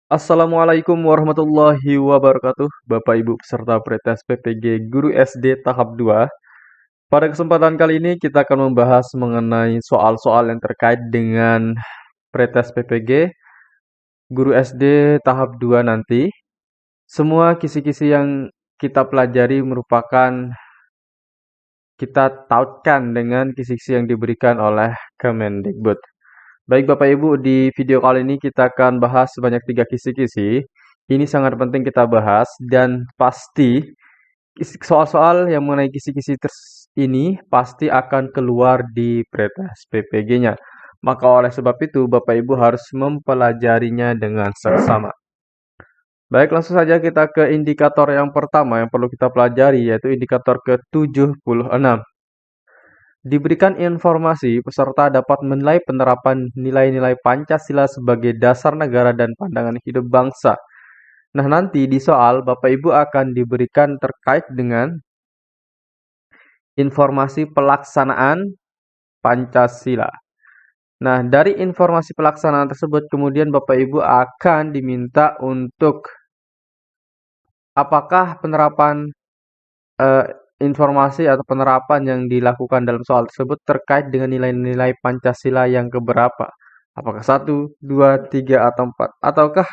Assalamualaikum warahmatullahi wabarakatuh, Bapak Ibu peserta pretest PPG Guru SD tahap 2. Pada kesempatan kali ini kita akan membahas mengenai soal-soal yang terkait dengan pretest PPG Guru SD tahap 2 nanti. Semua kisi-kisi yang kita pelajari merupakan kita tautkan dengan kisi-kisi yang diberikan oleh Kemendikbud. Baik Bapak Ibu, di video kali ini kita akan bahas sebanyak 3 kisi-kisi. Ini sangat penting kita bahas dan pasti soal-soal yang mengenai kisi-kisi ini pasti akan keluar di pretest PPG-nya. Maka oleh sebab itu Bapak Ibu harus mempelajarinya dengan seksama. Baik, langsung saja kita ke indikator yang pertama yang perlu kita pelajari, yaitu indikator ke-76. Diberikan informasi, peserta dapat menilai penerapan nilai-nilai Pancasila sebagai dasar negara dan pandangan hidup bangsa. Nah, nanti di soal Bapak Ibu akan diberikan terkait dengan informasi pelaksanaan Pancasila. Nah, dari informasi pelaksanaan tersebut kemudian Bapak Ibu akan diminta untuk apakah penerapan eh, informasi atau penerapan yang dilakukan dalam soal tersebut terkait dengan nilai-nilai Pancasila yang keberapa? Apakah satu, dua, tiga, atau empat? Ataukah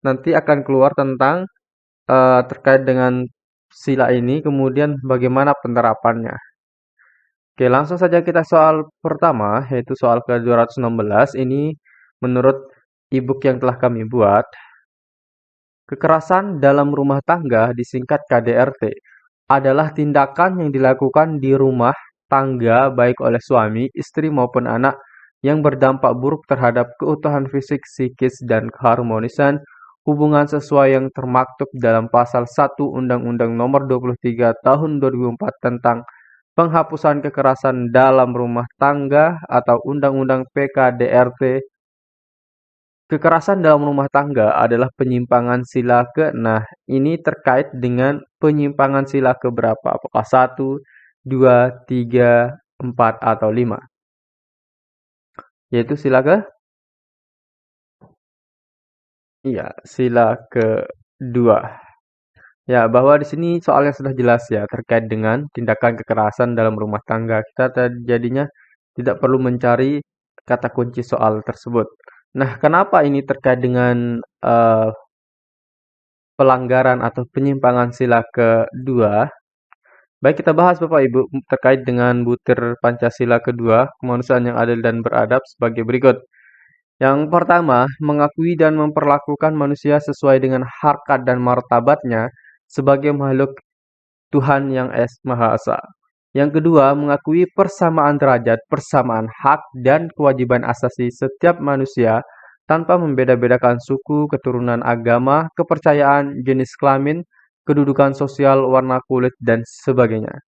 nanti akan keluar tentang terkait dengan sila ini, kemudian bagaimana penerapannya? Oke, langsung saja kita soal pertama, yaitu soal ke-216. Ini menurut e-book yang telah kami buat. Kekerasan dalam rumah tangga, disingkat KDRT, adalah tindakan yang dilakukan di rumah tangga baik oleh suami, istri maupun anak yang berdampak buruk terhadap keutuhan fisik, psikis, dan keharmonisan hubungan sesuai yang termaktub dalam pasal 1 Undang-Undang Nomor 23 Tahun 2004 tentang penghapusan kekerasan dalam rumah tangga atau Undang-Undang PKDRT. Kekerasan dalam rumah tangga adalah penyimpangan sila ke. Nah, ini terkait dengan penyimpangan sila ke berapa? Apakah satu, dua, tiga, empat, atau lima? Yaitu sila ke? Iya, sila kedua. Ya, bahwa di sini soalnya sudah jelas ya terkait dengan tindakan kekerasan dalam rumah tangga. Kita jadinya tidak perlu mencari kata kunci soal tersebut. Nah, kenapa ini terkait dengan pelanggaran atau penyimpangan sila kedua? Baik, kita bahas Bapak Ibu terkait dengan butir Pancasila kedua, kemanusiaan yang adil dan beradab sebagai berikut. Yang pertama, mengakui dan memperlakukan manusia sesuai dengan harkat dan martabatnya sebagai makhluk Tuhan yang Maha Esa. Yang kedua, mengakui persamaan derajat, persamaan hak, dan kewajiban asasi setiap manusia tanpa membeda-bedakan suku, keturunan agama, kepercayaan, jenis kelamin, kedudukan sosial, warna kulit, dan sebagainya.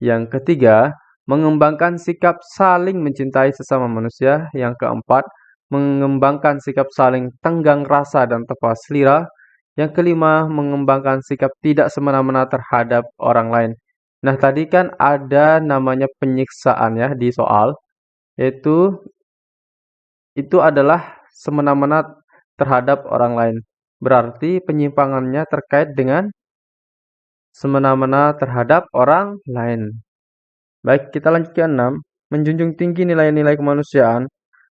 Yang ketiga, mengembangkan sikap saling mencintai sesama manusia. Yang keempat, mengembangkan sikap saling tenggang rasa dan tepat selera. Yang kelima, mengembangkan sikap tidak semena-mena terhadap orang lain. Nah, tadi kan ada namanya penyiksaan ya di soal, yaitu itu adalah semena-mena terhadap orang lain. Berarti penyimpangannya terkait dengan semena-mena terhadap orang lain. Baik, kita lanjut ke 6. Menjunjung tinggi nilai-nilai kemanusiaan.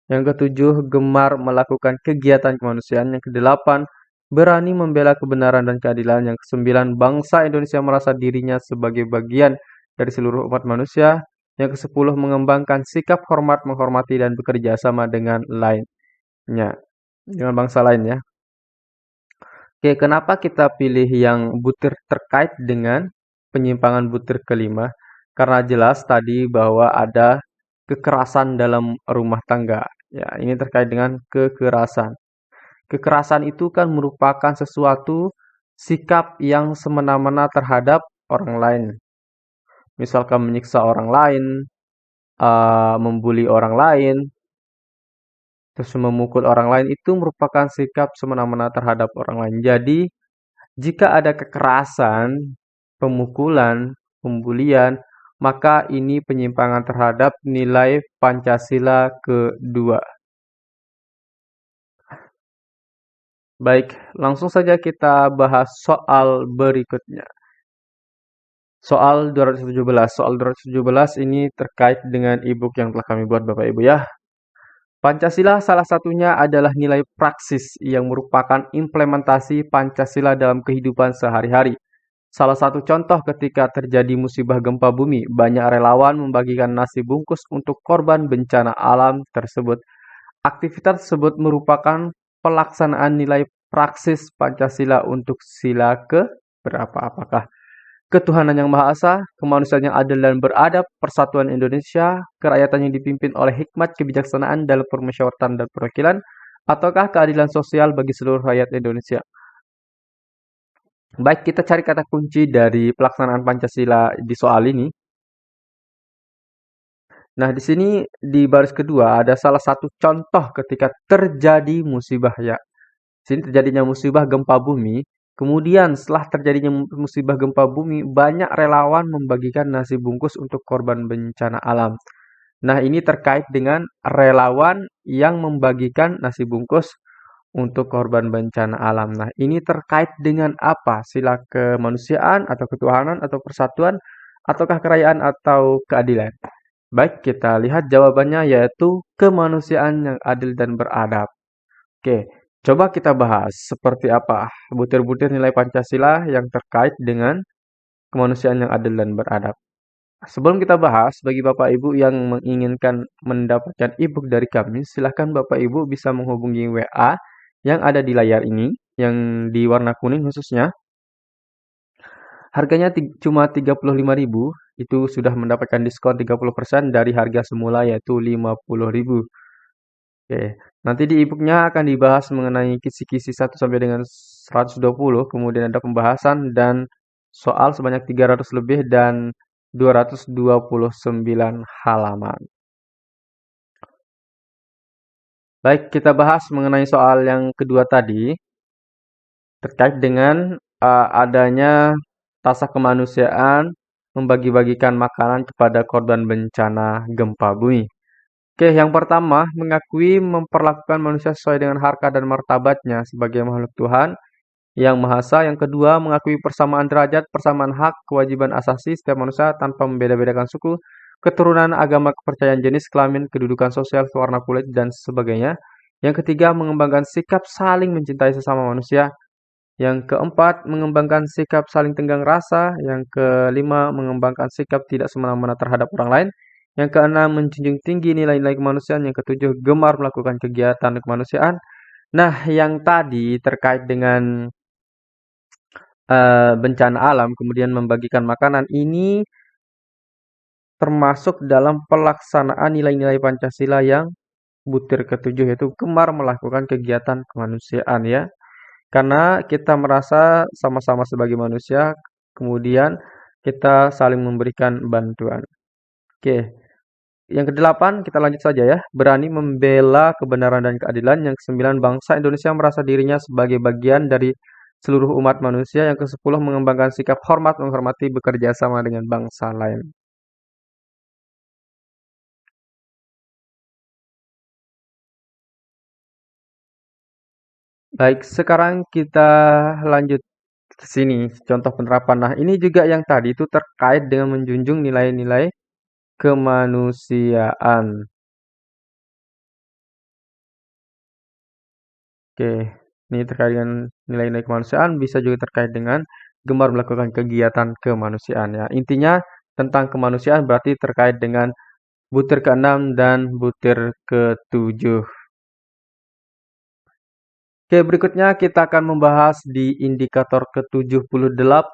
Yang ketujuh, gemar melakukan kegiatan kemanusiaan. Yang kedelapan, berani membela kebenaran dan keadilan. Yang kesembilan, bangsa Indonesia merasa dirinya sebagai bagian dari seluruh umat manusia. Yang kesepuluh, mengembangkan sikap hormat, menghormati, dan bekerja sama dengan lainnya. Dengan bangsa lain ya. Oke, kenapa kita pilih yang butir terkait dengan penyimpangan butir kelima? Karena jelas tadi bahwa ada kekerasan dalam rumah tangga. Ya, ini terkait dengan kekerasan. Kekerasan itu kan merupakan sesuatu sikap yang semena-mena terhadap orang lain. Misalkan menyiksa orang lain, membuli orang lain, terus memukul orang lain itu merupakan sikap semena-mena terhadap orang lain. Jadi, jika ada kekerasan, pemukulan, pembulian, maka ini penyimpangan terhadap nilai Pancasila kedua. Baik, langsung saja kita bahas soal berikutnya. Soal 217. Soal 217 ini terkait dengan e-book yang telah kami buat Bapak Ibu ya. Pancasila salah satunya adalah nilai praksis yang merupakan implementasi Pancasila dalam kehidupan sehari-hari. Salah satu contoh ketika terjadi musibah gempa bumi, banyak relawan membagikan nasi bungkus untuk korban bencana alam tersebut. Aktivitas tersebut merupakan pelaksanaan nilai praksis Pancasila untuk sila ke berapa? Apakah ketuhanan yang Maha Esa, kemanusiaan yang adil dan beradab, persatuan Indonesia, kerakyatan yang dipimpin oleh hikmat kebijaksanaan dalam permusyawaratan dan perwakilan, ataukah keadilan sosial bagi seluruh rakyat Indonesia? Baik, kita cari kata kunci dari pelaksanaan Pancasila di soal ini. Nah, di sini di baris kedua ada salah satu contoh ketika terjadi musibah ya. Di sini terjadinya musibah gempa bumi. Kemudian setelah terjadinya musibah gempa bumi, banyak relawan membagikan nasi bungkus untuk korban bencana alam. Nah, ini terkait dengan relawan yang membagikan nasi bungkus untuk korban bencana alam. Nah, ini terkait dengan apa? Sila kemanusiaan atau ketuhanan atau persatuan ataukah kerajaan atau keadilan? Baik, kita lihat jawabannya yaitu kemanusiaan yang adil dan beradab. Oke, coba kita bahas seperti apa butir-butir nilai Pancasila yang terkait dengan kemanusiaan yang adil dan beradab. Sebelum kita bahas, bagi Bapak Ibu yang menginginkan mendapatkan e-book dari kami, silahkan Bapak Ibu bisa menghubungi WA yang ada di layar ini, yang di warna kuning khususnya. Harganya cuma 35.000, itu sudah mendapatkan diskon 30% dari harga semula yaitu 50.000. Oke, nanti di e-booknya akan dibahas mengenai kisi-kisi 1 sampai dengan 120, kemudian ada pembahasan dan soal sebanyak 300 lebih dan 229 halaman. Baik, kita bahas mengenai soal yang kedua tadi, terkait dengan adanya rasa kemanusiaan membagi-bagikan makanan kepada korban bencana gempa bumi. Oke, yang pertama, mengakui memperlakukan manusia sesuai dengan harkat dan martabatnya sebagai makhluk Tuhan yang Maha Esa. Yang kedua, mengakui persamaan derajat, persamaan hak, kewajiban asasi setiap manusia tanpa membeda-bedakan suku, keturunan, agama, kepercayaan jenis, kelamin, kedudukan sosial, warna kulit, dan sebagainya. Yang ketiga, mengembangkan sikap saling mencintai sesama manusia. Yang keempat, mengembangkan sikap saling tenggang rasa. Yang kelima, mengembangkan sikap tidak semena-mena terhadap orang lain. Yang keenam, menjunjung tinggi nilai-nilai kemanusiaan. Yang ketujuh, gemar melakukan kegiatan kemanusiaan. Nah, yang tadi terkait dengan bencana alam, kemudian membagikan makanan, ini termasuk dalam pelaksanaan nilai-nilai Pancasila yang butir ketujuh, yaitu gemar melakukan kegiatan kemanusiaan ya. Karena kita merasa sama-sama sebagai manusia, kemudian kita saling memberikan bantuan. Oke, yang kedelapan kita lanjut saja ya. Berani membela kebenaran dan keadilan. Yang kesembilan, bangsa Indonesia merasa dirinya sebagai bagian dari seluruh umat manusia. Yang kesepuluh, mengembangkan sikap hormat, menghormati, bekerja sama dengan bangsa lain. Baik, sekarang kita lanjut ke sini, contoh penerapan. Nah, ini juga yang tadi itu terkait dengan menjunjung nilai-nilai kemanusiaan. Oke, ini terkait dengan nilai-nilai kemanusiaan, bisa juga terkait dengan gemar melakukan kegiatan kemanusiaan ya. Intinya tentang kemanusiaan berarti terkait dengan butir ke-6 dan butir ke-7. Oke, berikutnya kita akan membahas di indikator ke-78.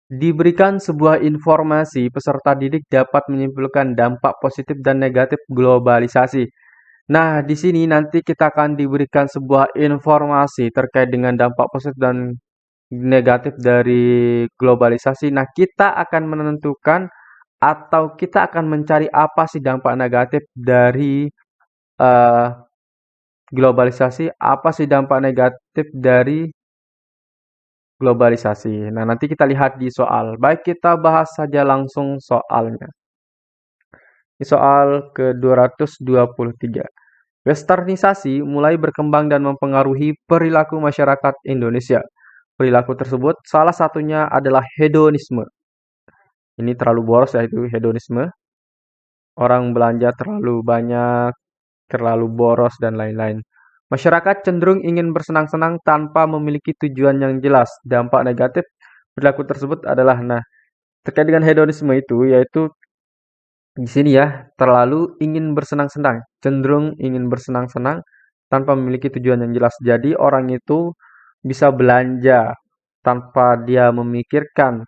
Diberikan sebuah informasi, peserta didik dapat menyimpulkan dampak positif dan negatif globalisasi. Nah, di sini nanti kita akan diberikan sebuah informasi terkait dengan dampak positif dan negatif dari globalisasi. Nah, kita akan menentukan atau kita akan mencari apa sih dampak negatif dari eh, globalisasi, apa sih dampak negatif dari globalisasi. Nah, nanti kita lihat di soal. Baik, kita bahas saja langsung soalnya. Ini soal ke-223. Westernisasi mulai berkembang dan mempengaruhi perilaku masyarakat Indonesia. Perilaku tersebut salah satunya adalah hedonisme. Ini terlalu boros ya itu hedonisme. Orang belanja terlalu banyak, terlalu boros, dan lain-lain. Masyarakat cenderung ingin bersenang-senang tanpa memiliki tujuan yang jelas. Dampak negatif perilaku tersebut adalah, nah, terkait dengan hedonisme itu, yaitu di sini ya, terlalu ingin bersenang-senang, cenderung ingin bersenang-senang tanpa memiliki tujuan yang jelas. Jadi orang itu bisa belanja tanpa dia memikirkan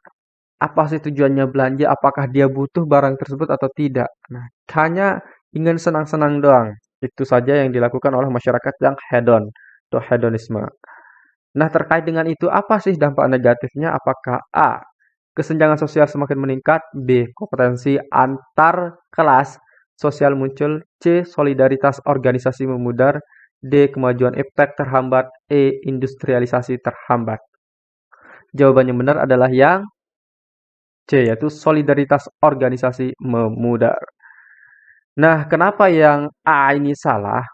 apa sih tujuannya belanja, apakah dia butuh barang tersebut atau tidak. Nah, hanya ingin senang-senang doang. Itu saja yang dilakukan oleh masyarakat yang hedon atau hedonisme. Nah, terkait dengan itu, apa sih dampak negatifnya? Apakah A. Kesenjangan sosial semakin meningkat. B. Kompetensi antar kelas sosial muncul. C. Solidaritas organisasi memudar. D. Kemajuan iptek terhambat. E. Industrialisasi terhambat. Jawaban yang benar adalah yang C, yaitu solidaritas organisasi memudar. Nah, kenapa yang A ini salah?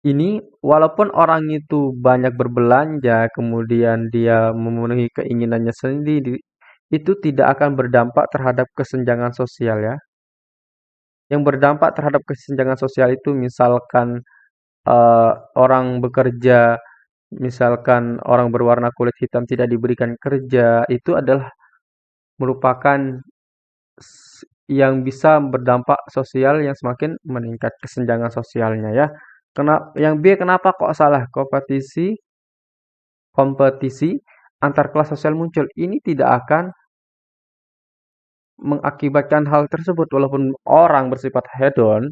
Ini walaupun orang itu banyak berbelanja, kemudian dia memenuhi keinginannya sendiri, itu tidak akan berdampak terhadap kesenjangan sosial ya. Yang berdampak terhadap kesenjangan sosial itu misalkan orang bekerja, misalkan orang berwarna kulit hitam tidak diberikan kerja, itu adalah merupakan yang bisa berdampak sosial yang semakin meningkat kesenjangan sosialnya ya. Yang B kenapa kok salah? Kompetisi antar kelas sosial muncul. Ini tidak akan mengakibatkan hal tersebut walaupun orang bersifat hedon,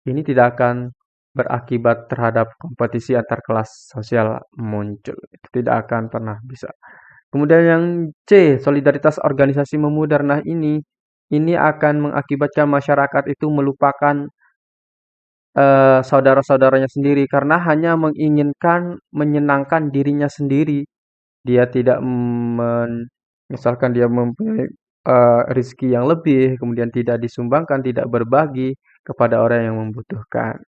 ini tidak akan berakibat terhadap kompetisi antar kelas sosial muncul. Itu tidak akan pernah bisa. Kemudian yang C, solidaritas organisasi memudar. Nah, ini akan mengakibatkan masyarakat itu melupakan saudara-saudaranya sendiri karena hanya menginginkan menyenangkan dirinya sendiri. Dia tidak misalkan dia mempunyai rezeki yang lebih, kemudian tidak disumbangkan, tidak berbagi kepada orang yang membutuhkan.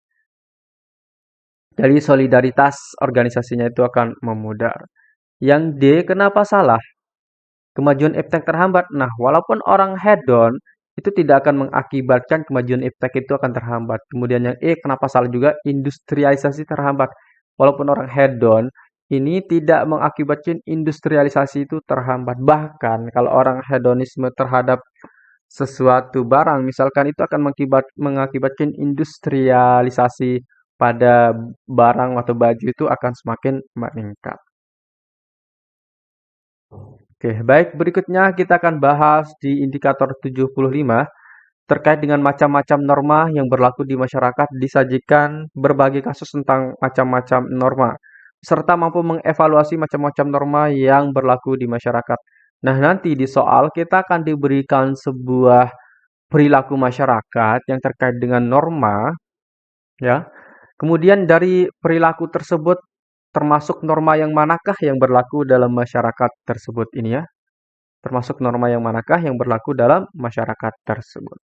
Jadi solidaritas organisasinya itu akan memudar. Yang D, kenapa salah? Kemajuan iptek terhambat. Nah, walaupun orang hedon itu tidak akan mengakibatkan kemajuan iptek itu akan terhambat. Kemudian yang E, kenapa salah juga? Industrialisasi terhambat. Walaupun orang hedon, ini tidak mengakibatkan industrialisasi itu terhambat. Bahkan kalau orang hedonisme terhadap sesuatu barang, misalkan itu akan mengakibatkan industrialisasi pada barang atau baju itu akan semakin meningkat. Oke, baik. Berikutnya kita akan bahas di indikator 75 terkait dengan macam-macam norma yang berlaku di masyarakat. Disajikan berbagai kasus tentang macam-macam norma, serta mampu mengevaluasi macam-macam norma yang berlaku di masyarakat. Nah, nanti di soal kita akan diberikan sebuah perilaku masyarakat yang terkait dengan norma, ya. Kemudian dari perilaku tersebut termasuk norma yang manakah yang berlaku dalam masyarakat tersebut ini ya? Termasuk norma yang manakah yang berlaku dalam masyarakat tersebut.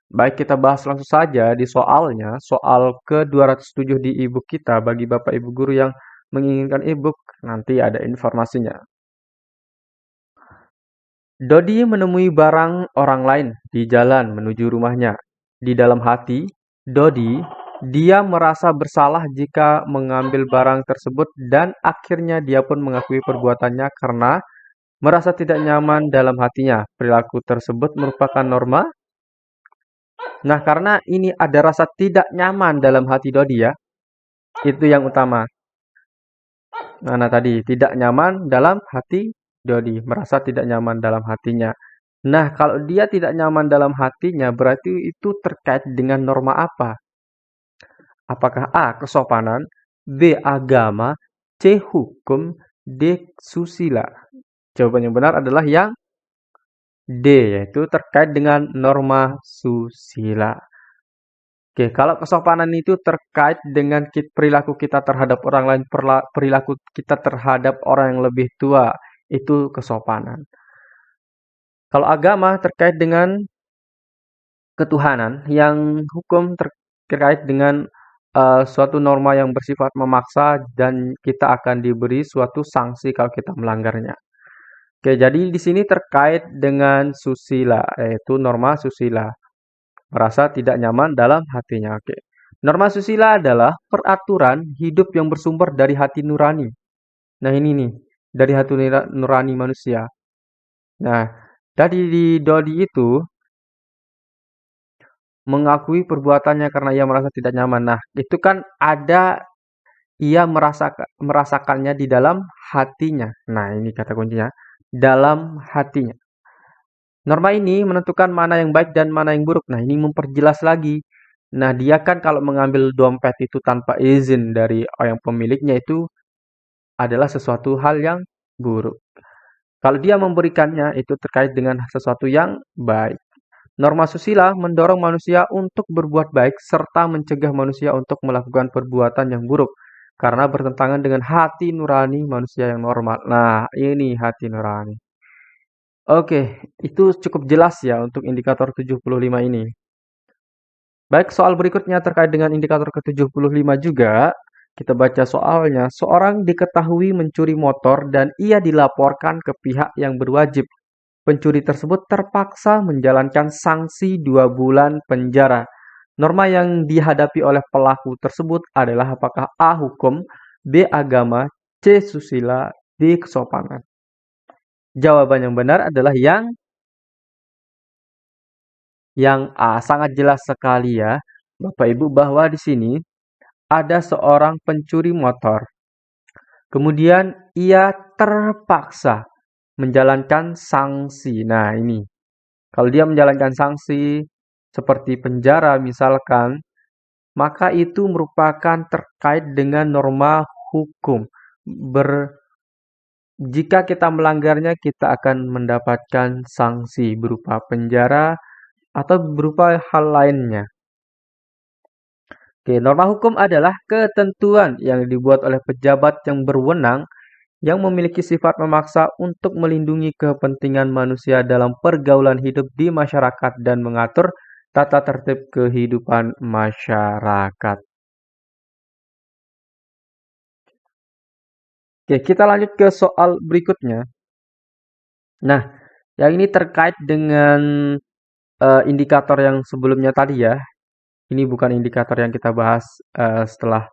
Baik, kita bahas langsung saja di soalnya, soal ke-207 di e-book kita bagi Bapak Ibu guru yang menginginkan e-book, nanti ada informasinya. Dodi menemui barang orang lain di jalan menuju rumahnya. Di dalam hati, Dodi, dia merasa bersalah jika mengambil barang tersebut dan akhirnya dia pun mengakui perbuatannya karena merasa tidak nyaman dalam hatinya. Perilaku tersebut merupakan norma. Nah, karena ini ada rasa tidak nyaman dalam hati Dodi ya, itu yang utama. Nah, tadi tidak nyaman dalam hati Dodi, merasa tidak nyaman dalam hatinya. Nah, kalau dia tidak nyaman dalam hatinya, berarti itu terkait dengan norma apa? Apakah A. Kesopanan, B. Agama, C. Hukum, D. Susila? Jawaban yang benar adalah yang D, yaitu terkait dengan norma susila. Oke, kalau kesopanan itu terkait dengan perilaku kita terhadap orang lain, perilaku kita terhadap orang yang lebih tua, itu kesopanan. Kalau agama terkait dengan ketuhanan, yang hukum terkait dengan suatu norma yang bersifat memaksa dan kita akan diberi suatu sanksi kalau kita melanggarnya. Oke, jadi di sini terkait dengan susila, yaitu norma susila. Merasa tidak nyaman dalam hatinya. Oke. Norma susila adalah peraturan hidup yang bersumber dari hati nurani. Nah, ini nih, dari hati nurani manusia. Nah, tadi di Dodi itu mengakui perbuatannya karena ia merasa tidak nyaman. Nah, itu kan ada ia merasakannya di dalam hatinya. Nah, ini kata kuncinya, dalam hatinya. Norma ini menentukan mana yang baik dan mana yang buruk. Nah, ini memperjelas lagi. Nah, dia kan kalau mengambil dompet itu tanpa izin dari yang pemiliknya itu adalah sesuatu hal yang buruk. Kalau dia memberikannya itu terkait dengan sesuatu yang baik. Norma susila mendorong manusia untuk berbuat baik serta mencegah manusia untuk melakukan perbuatan yang buruk karena bertentangan dengan hati nurani manusia yang normal. Nah, ini hati nurani. Oke, itu cukup jelas ya untuk indikator 75 ini. Baik, soal berikutnya terkait dengan indikator ke-75 juga. Kita baca soalnya. Seorang diketahui mencuri motor dan ia dilaporkan ke pihak yang berwajib. Pencuri tersebut terpaksa menjalankan sanksi 2 bulan penjara. Norma yang dihadapi oleh pelaku tersebut adalah apakah A. Hukum, B. Agama, C. Susila, D. Kesopanan. Jawaban yang benar adalah yang A. Sangat jelas sekali ya, Bapak Ibu, bahwa di sini ada seorang pencuri motor. Kemudian ia terpaksa menjalankan sanksi. Nah, ini. Kalau dia menjalankan sanksi seperti penjara misalkan, maka itu merupakan terkait dengan norma hukum. Jika kita melanggarnya, kita akan mendapatkan sanksi berupa penjara atau berupa hal lainnya. Oke, norma hukum adalah ketentuan yang dibuat oleh pejabat yang berwenang yang memiliki sifat memaksa untuk melindungi kepentingan manusia dalam pergaulan hidup di masyarakat dan mengatur tata tertib kehidupan masyarakat. Oke, kita lanjut ke soal berikutnya. Nah, yang ini terkait dengan indikator yang sebelumnya tadi ya. Ini bukan indikator yang kita bahas setelah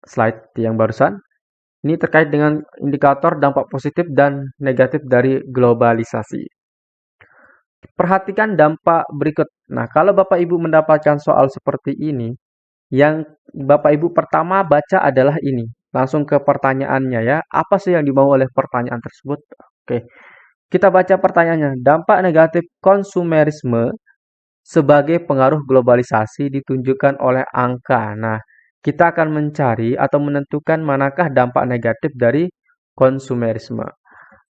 slide yang barusan. Ini terkait dengan indikator dampak positif dan negatif dari globalisasi. Perhatikan dampak berikut. Nah, kalau Bapak Ibu mendapatkan soal seperti ini, yang Bapak Ibu pertama baca adalah ini. Langsung ke pertanyaannya ya. Apa sih yang dimau oleh pertanyaan tersebut? Oke, kita baca pertanyaannya. Dampak negatif konsumerisme sebagai pengaruh globalisasi ditunjukkan oleh angka. Nah, kita akan mencari atau menentukan manakah dampak negatif dari konsumerisme.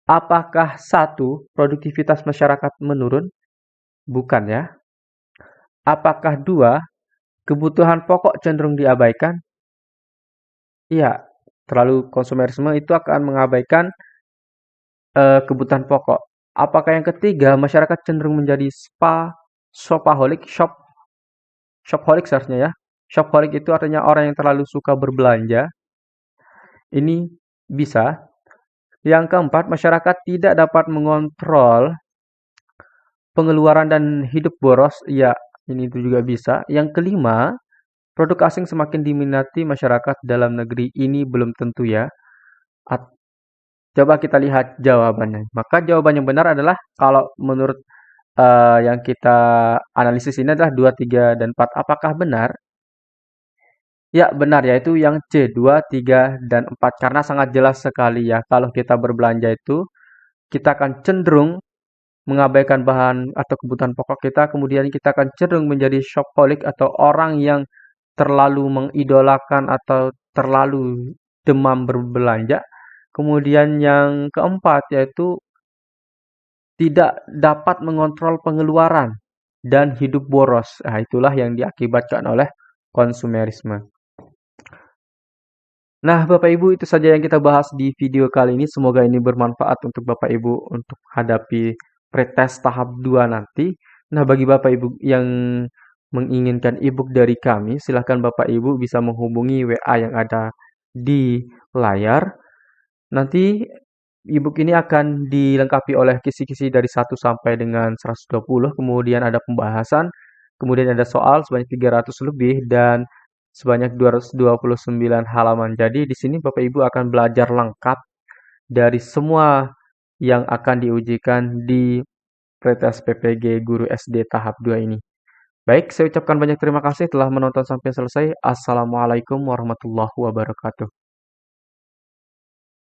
Apakah satu, produktivitas masyarakat menurun? Bukan ya. Apakah dua, kebutuhan pokok cenderung diabaikan? Iya, terlalu konsumerisme itu akan mengabaikan kebutuhan pokok. Apakah yang ketiga, masyarakat cenderung menjadi shopaholic, shopaholic seharusnya ya. Shopaholic itu artinya orang yang terlalu suka berbelanja. Ini bisa. Yang keempat, masyarakat tidak dapat mengontrol pengeluaran dan hidup boros. Ya, ini itu juga bisa. Yang kelima, produk asing semakin diminati masyarakat dalam negeri. Ini belum tentu ya. Coba kita lihat jawabannya. Maka jawaban yang benar adalah kalau menurut yang kita analisis ini adalah 2, 3, dan 4. Apakah benar? Ya, benar, yaitu yang C, 2, 3, dan 4. Karena sangat jelas sekali ya, kalau kita berbelanja itu, kita akan cenderung mengabaikan bahan atau kebutuhan pokok kita, kemudian kita akan cenderung menjadi shopaholic atau orang yang terlalu mengidolakan atau terlalu demam berbelanja. Kemudian yang keempat yaitu tidak dapat mengontrol pengeluaran dan hidup boros. Nah, itulah yang diakibatkan oleh konsumerisme. Nah, Bapak Ibu, itu saja yang kita bahas di video kali ini. Semoga ini bermanfaat untuk Bapak Ibu untuk hadapi pretest tahap 2 nanti. Nah, bagi Bapak Ibu yang menginginkan e-book dari kami, silahkan Bapak Ibu bisa menghubungi WA yang ada di layar. Nanti e-book ini akan dilengkapi oleh kisi-kisi dari 1 sampai dengan 120, kemudian ada pembahasan, kemudian ada soal sebanyak 300 lebih, dan sebanyak 229 halaman. Jadi di sini Bapak Ibu akan belajar lengkap dari semua yang akan diujikan di Pretest PPG Guru SD tahap 2 ini. Baik, saya ucapkan banyak terima kasih telah menonton sampai selesai. Assalamualaikum warahmatullahi wabarakatuh.